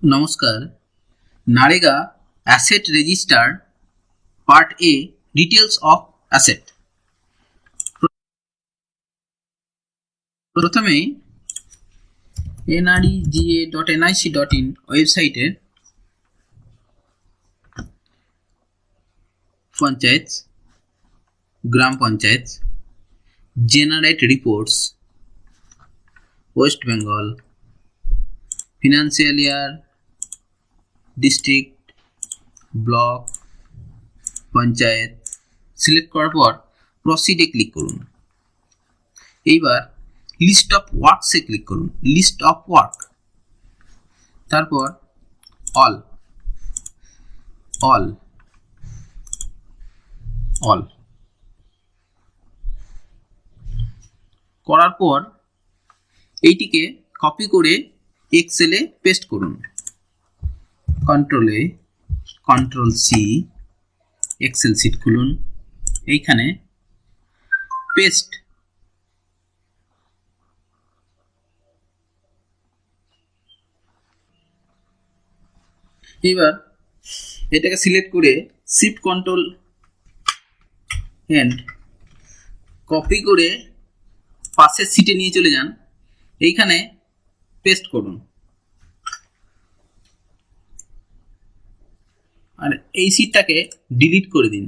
নমস্কার। NREGA asset register part A details of asset. প্রথমে nrega.nic.in ওয়েবসাইটের পঞ্চায়েত, গ্রাম panchayat, generate reports, West Bengal, financial year, district, block, panchayat select করার পর প্রসিডে ক্লিক করুন। এইবার লিস্ট অফ ওয়ার্কসে ক্লিক করুন, লিস্ট অফ ওয়ার্ক, তারপর অল অল অল করার পর এইটিকে কপি করে এক্সেলে পেস্ট করুন। কন্ট্রোল সি, এক্সেল শিট খুলুন, এইখানে পেস্ট। এবার এটাকে সিলেক্ট করে শিফট কন্ট্রোল এন্ড কপি করে পাশের সিটে নিয়ে চলে যান, এইখানে পেস্ট করুন। আর এই সিটটাকে ডিলিট করে দিন।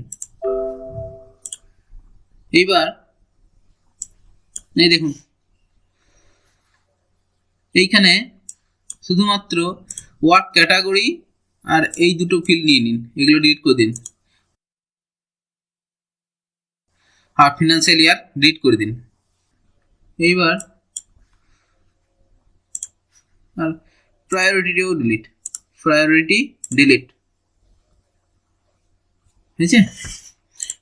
এইবার এই দেখুন, এইখানে শুধুমাত্র ওয়ার্ক ক্যাটাগরি আর এই দুটো ফিল্ড নিয়ে নিন, এগুলো ডিলিট করে দিন। আর ফিনান্সিয়াল ইয়ার ডিলিট করে দিন। এইবার আর প্রায়োরিটিও ডিলিট, প্রায়োরিটি ডিলিট হয়েছে।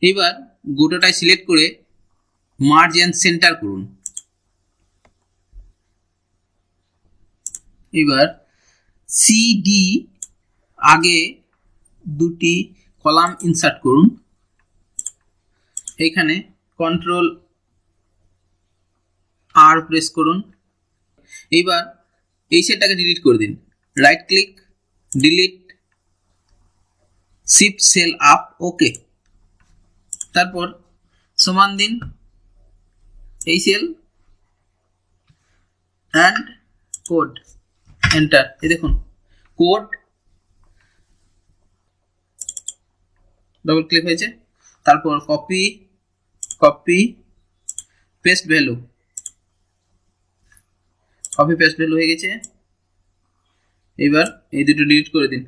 এইবার গোটাটাই সিলেক্ট করে মার্জ অ্যান্ড সেন্টার করুন। এবার সিডি আগে দুটি কলাম ইনসার্ট করুন, এইখানে কন্ট্রোল আর প্রেস করুন। এইবার এই সেটটাকে ডিলিট করে দিন, right click, delete, shift cell up, okay. তারপর সমান দিন এই সেল অ্যান্ড কোড, এন্টার। এই দেখুন কোড ডবল ক্লিক হয়েছে। তারপর copy paste value, copy paste value হয়ে গেছে। এবার এই দুটো ডিলিট করে দিন,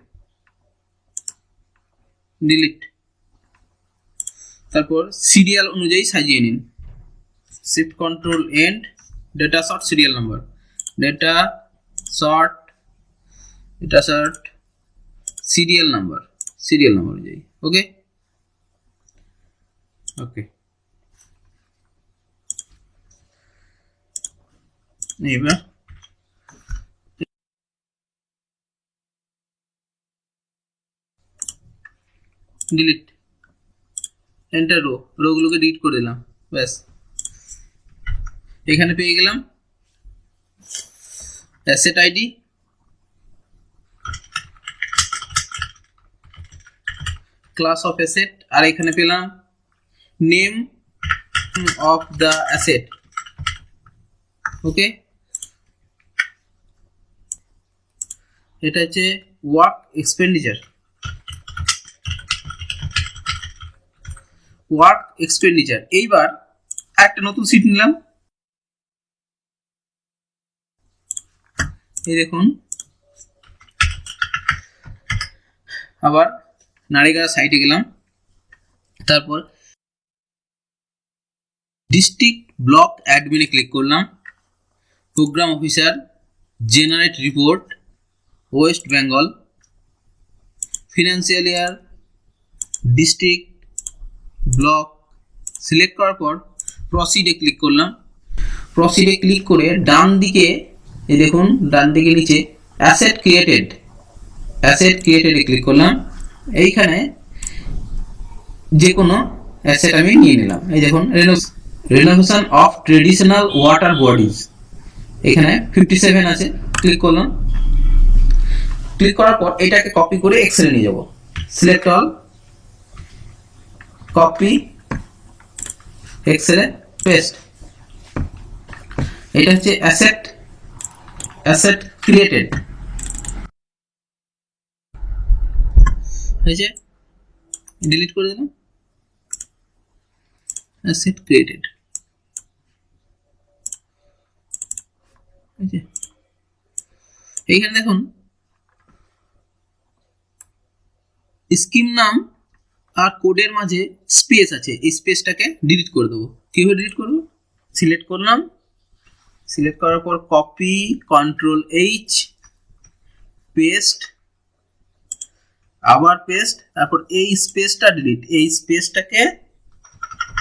ডিলিট। তারপর সিরিয়াল অনুযায়ী সাজিয়ে নিন, shift control and data sort serial number, data sort serial number অনুযায়ী, ওকে ওকে। এবার ডিলিট, এন্টার, রোগুলোকে ডিলিট করে দিলাম, ব্যাস। এখানে পেয়ে গেলাম asset ID, class of asset, আর এখানে পেলাম name of the asset, okay. এটা হচ্ছে ওয়ার্ক এক্সপেন্ডিচার, এইবার একটা নতুন সিট নিলাম, এই দেখুন। আবার নারেগা সাইটে গেলাম, তারপর ডিস্ট্রিক্ট ব্লক অ্যাডমিনে ক্লিক করলাম, program officer, generate report, West Bengal, financial year, district, block select করার পর প্রসিডে ক্লিক করলাম। প্রসিডে ক্লিক করে ডান দিকে এই দেখুন, ডান দিকে নিচে অ্যাসেট ক্রিয়েটেডে ক্লিক করলাম। এইখানে যে কোনো অ্যাসেট আমি নিয়ে নিলাম। এই দেখুন renovation of traditional water bodies, এখানে 57 আছে, ক্লিক করলাম। ক্লিক করার পর এটাকে কপি করে এক্সেলে নিয়ে যাব। সিলেক্ট অল, কপি, এক্সেলে পেস্ট। এটা হচ্ছে অ্যাসেট ক্রিয়েটেড, হয়েছে, ডিলিট করে দিলাম। অ্যাসেট ক্রিয়েটেড, এইখানে দেখুন স্কিম নাম আর কোডের মাঝে স্পেস আছে, এই স্পেসটাকে ডিলিট করে দেবো। কিভাবে ডিলিট করবো? সিলেক্ট করলাম, সিলেক্ট করার পর কপি, কন্ট্রোল এইচ, পেস্ট, আবার পেস্ট, তারপর এই স্পেসটা ডিলিট, এই স্পেসটাকে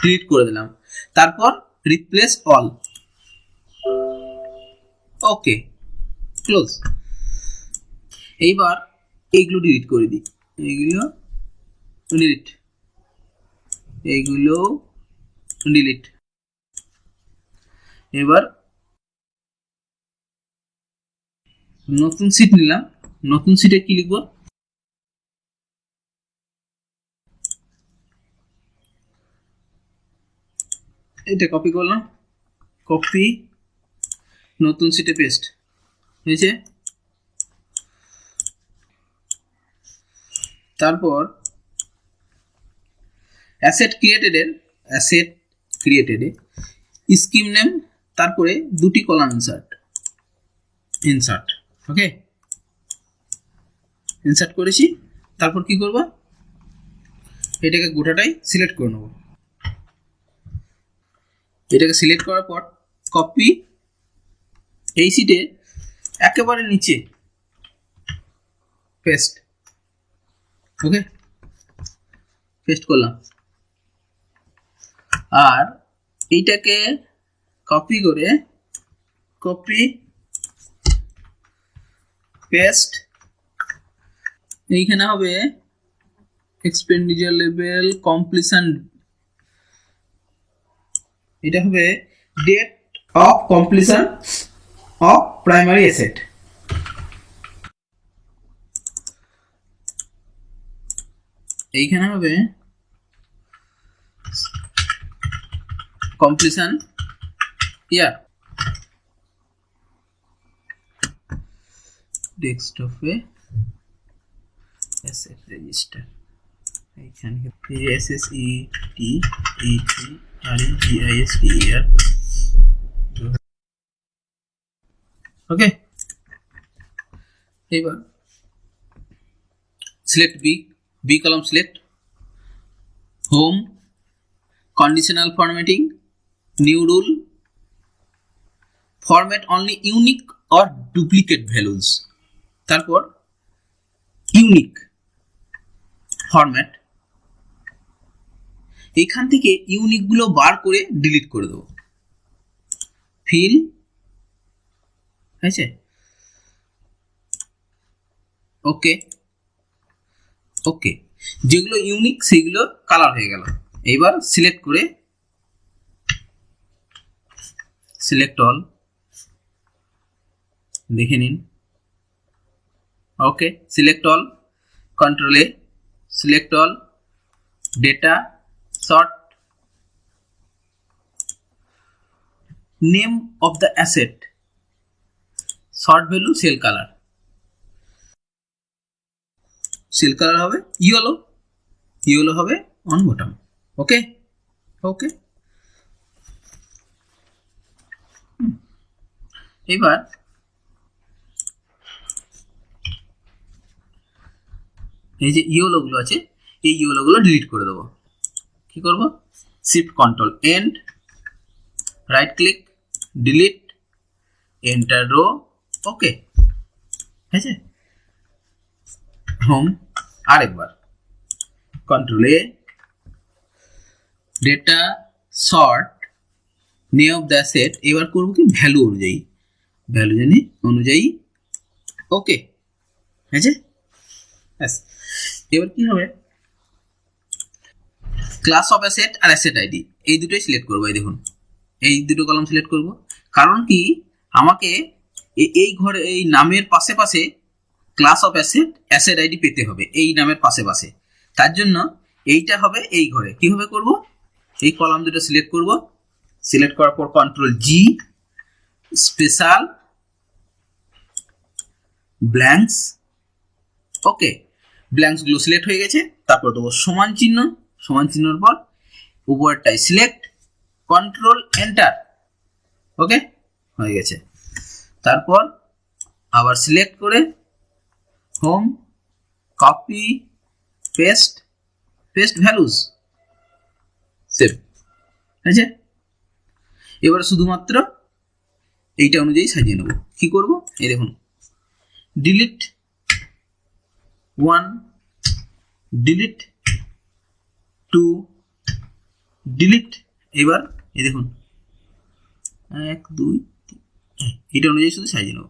ডিলিট করে দিলাম। তারপর রিপ্লেস অল, ওকে, ক্লোজ। এইবার এইগুলো ডিলিট করে দিই, এইগুলো ডিলিট, এইগুলো ডিলিট। এবার নতুন সিট নিলাম, নতুন সিটে কি লিখবো? এটা কপি করলাম, কপি, নতুন সিটে পেস্ট, হয়েছে। তারপর অ্যাসেট ক্রিয়েটেডে স্কিম নেম, তারপরে দুটি কলাম ইনসার্ট, ওকে, ইনসার্ট করেছি। তারপর কি করব? এটাকে গোটাটাই সিলেক্ট করে নেব। এটাকে সিলেক্ট করার পর কপি, এই সিটে একেবারে নিচে পেস্ট, ওকে, পেস্ট করলাম। আর এইটাকে কপি করে পেস্ট, এইখানে হবে এক্সপেন্ডিচার লেভেল কমপ্লিশন, এটা হবে date of completion of primary asset. এইখানে হবে কমপ্লিশন ইয়ার। ডেস্কটপে অ্যাসেট রেজিস্টার, এইখানে SSETEREGISTER, ওকে। এবার select B column, select home, conditional formatting, new rule, format only unique or duplicate values. তারপর ইউনিক ফরম্যাট, এখান থেকে ইউনিক গুলো বার করে ডিলিট করে দেবো। ফিল, হয়েছে, ওকে, যেগুলো ইউনিক সেগুলো কালার হয়ে গেল। এবার সিলেক্ট করে সিলেক্ট অল, দেখে নিন, okay, select all, control A, select all, data sort, name of the asset, sort value, cell colour হবে ইয়েলো হবে অন বটম, ওকে। এবার এই যে ইয়েলো গুলো আছে, এই ইয়েলো গুলো ডিলিট করে দেবো। কি করব? Shift control end, right click, delete, enter row, okay, হয়েছে। হোম, আরেকবার control A, data sort, name of the asset, এবার করবো কি ভ্যালু অনুযায়ী, ওকে, হয়েছে। এবার কি হবে? ক্লাস অফ অ্যাসেট আর অ্যাসেট আইডি, এই দুটোই সিলেক্ট করবো। এই দেখুন, এই দুটো কলাম সিলেক্ট করব, কারণ কি আমাকে এই ঘরে এই নামের পাশে class of asset asset ID পেতে হবে এই নামের পাশে পাশে। তার জন্য এইটা হবে এই ঘরে। কিভাবে করব, এই কলাম দুটো সিলেক্ট করব, সিলেক্ট করার পর control G, special blanks. Okay, blanks গুলো সিলেক্ট হয়ে গেছে। তারপর দেবো সমান চিহ্ন, সমান চিহ্নের পর উপরটাই সিলেক্ট, কন্ট্রোল এন্টার। ওকে, হয়ে গেছে। তারপর আবার সিলেক্ট করে home, copy, paste, paste values, save হয়েছে। এবার শুধুমাত্র এইটা অনুযায়ী সাজিয়ে নেব। কি করব, এই দেখুন, ডিলিট 1, ডিলিট 2, ডিলিট। এবার এই দেখুন 1 2 3, এটা অনুযায়ী শুধু সাজিয়ে নেব।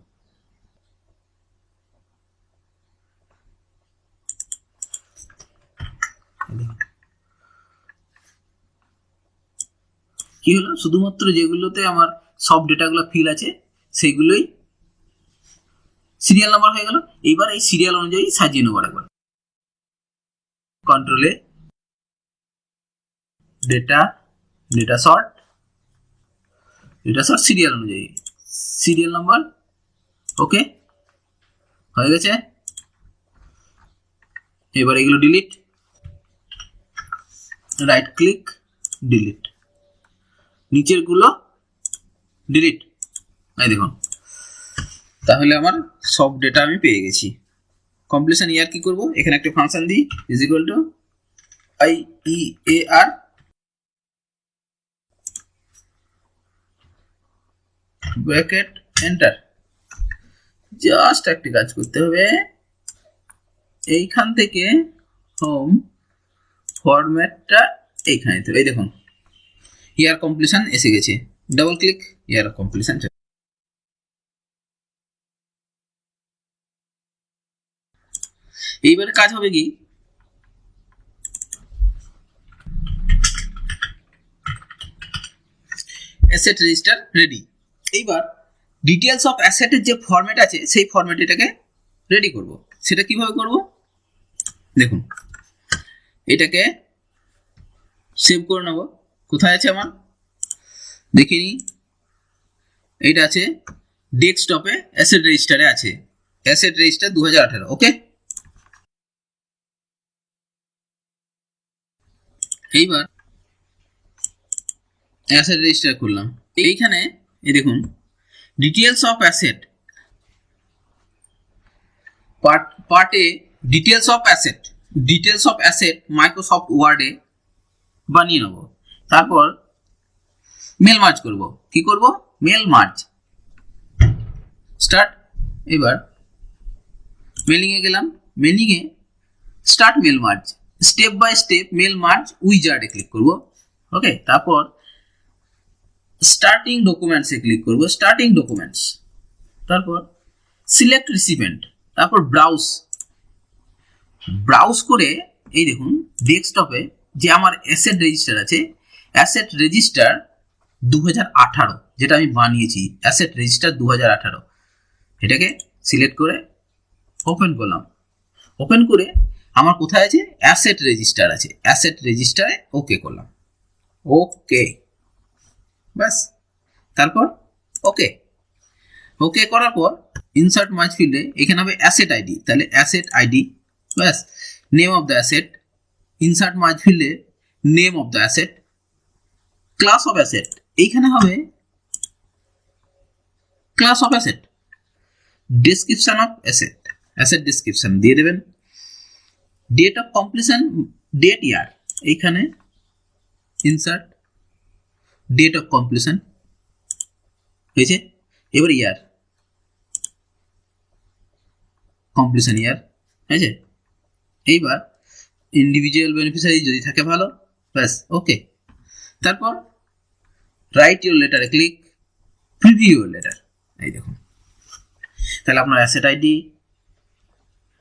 কি হলো, শুধুমাত্র যেগুলোতে আমার সব ডেটাগুলো ফিল আছে সেগুলোই সিরিয়াল নাম্বার হয়ে গেল। এইবার এই সিরিয়াল অনুযায়ী সাজিয়ে নেব একবার। কন্ট্রোলে data, data sort, data sort serial অনুযায়ী, সিরিয়াল নাম্বার। ওকে, হয়ে গেছে। এবার এগুলো ডিলিট, রাইট ক্লিক, ডিলিট, নিচের গুলো ডিলিট। এই দেখুন, তাহলে আমার সব ডেটা আমি পেয়ে গেছি। কমপ্লিশন ইয়ার কি করব, এখানে একটা ফাংশন দিই, is equal to IEAR, bracket enter. Just একটি কাজ করতে হবে, এইখান থেকে হোম ফরম্যাটটা এইখানে দিতে হবে। এই দেখুন ইয়ার কমপ্লিশন এসে গেছে, ডাবল ক্লিক, ইয়ার কমপ্লিশন। এইবারে কাজ হবে কি, অ্যাসেট রেজিস্টার রেডি। এইবার ডিটেলস অফ অ্যাসেটের যে ফরম্যাট আছে সেই ফরম্যাট এটাকে রেডি করব। সেটা কিভাবে করব, দেখুন, এটাকে সেভ করে নেব। কোথায় আছে আমার, দেখিনি, এইটা আছে ডেস্কটপে, অ্যাসেট রেজিস্টারে আছে, অ্যাসেট রেজিস্টার 2018। ওকে, এইবার অ্যাসেট রেজিস্টার করলাম। এইখানে এই দেখুন ডিটেলস অফ অ্যাসেট, পার্টে details of asset, details of asset Microsoft ওয়ার্ডে বানিয়ে নেব। তারপর মেল মার্জ করব। কি করব, মেল মার্জ, স্টার্ট। এবার মেলিংয়ে গেলাম, মেলিংয়ে start mail merge, step by step mail merge উইজার্ডে ক্লিক করব। ওকে, তারপর স্টার্টিং ডকুমেন্টসে ক্লিক করব, স্টার্টিং ডকুমেন্টস, তারপর সিলেক্ট রিসিপেন্ট, তারপর ব্রাউজ, ব্রাউজ করে এই দেখুন ডেস্কটপে যে আমার অ্যাসেট রেজিস্টার আছে, অ্যাসেট রেজিস্টার 2018 যেটা আমি বানিয়েছি, অ্যাসেট রেজিস্টার 2018, এটাকে সিলেক্ট করে ওপেন করলাম। ওপেন করে আমার কোথায় আছে, অ্যাসেট রেজিস্টার আছে, অ্যাসেট রেজিস্টারে ওকে করলাম। ওকে, ব্যাস। তারপর ওকে, ওকে করার পর ইনসার্ট মার্জ ফিল্ডে এখানে হবে অ্যাসেট আইডি, তাহলে অ্যাসেট আইডি, ব্যাস। Name of the asset, insert merge ফিল্ডে name of the asset, class of asset, এইখানে হবে class of asset, description of asset, asset description দিয়ে দেবেন, date of completion, date year, এইখানে ইনসার্ট ডেট অফ কমপ্লিশন হয়েছে। এবার ইয়ার, completion ইয়ার হয়েছে। এইবার ইন্ডিভিজুয়াল বেনিফিশিয়ারি যদি থাকে ভালো, ব্যাস ওকে। তারপর রাইট ইউর লেটারে ক্লিক, প্রিভিউ ইউর লেটার, এই দেখুন, তাহলে আপনার asset ID,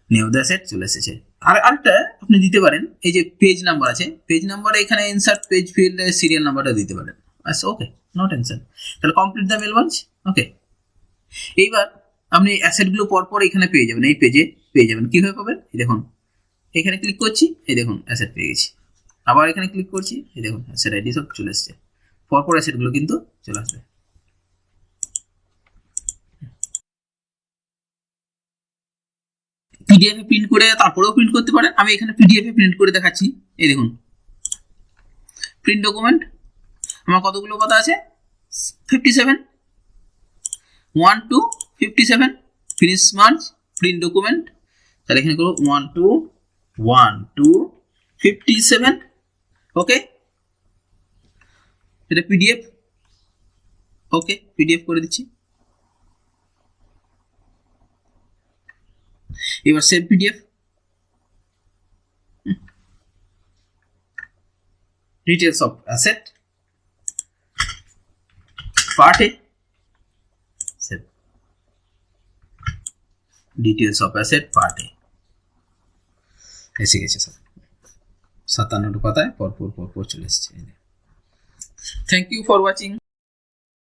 name of the asset চলে এসেছে। আর আরেকটা আপনি দিতে পারেন, এই যে পেজ নাম্বার আছে, পেজ নাম্বার এখানে ইনসার্ট পেজ ফিল্ডে সিরিয়াল নাম্বারটা দিতে পারেন, আচ্ছা ওকে, নো টেনশন। তাহলে complete the mail merge. Okay, এইবার আপনি অ্যাসেটগুলো পরপর এখানে পেয়ে যাবেন, এই পেজে পেয়ে যাবেন। কিভাবে পাবেন? এই দেখুন এখানে ক্লিক করছি, এই দেখুন অ্যাসেট পেয়ে গেছি। আবার এখানে ক্লিক করছি, এই দেখুন অ্যাসেট আইডি সব চলে এসছে। পরপর অ্যাসেটগুলো কিন্তু চলে আসবে। পিডিএফ এ প্রিন্ট করে তারপরেও প্রিন্ট করতে পারেন। আমি এখানে পিডিএফ এ প্রিন্ট করে দেখাচ্ছি। এই দেখুন প্রিন্ট ডকুমেন্ট, আমার কতগুলো কথা আছে? 57, 1 to 57, finish March, print document. তাহলে এখানে করবো 1 to 57। ওকে, এটা পিডিএফ। ওকে, পিডিএফ করে দিচ্ছি। এবার save PDF. Details of asset part A, save details of asset part A এসে গেছে স্যার। 57টা পাতায় পরপর চলে এসেছে। Thank you for watching.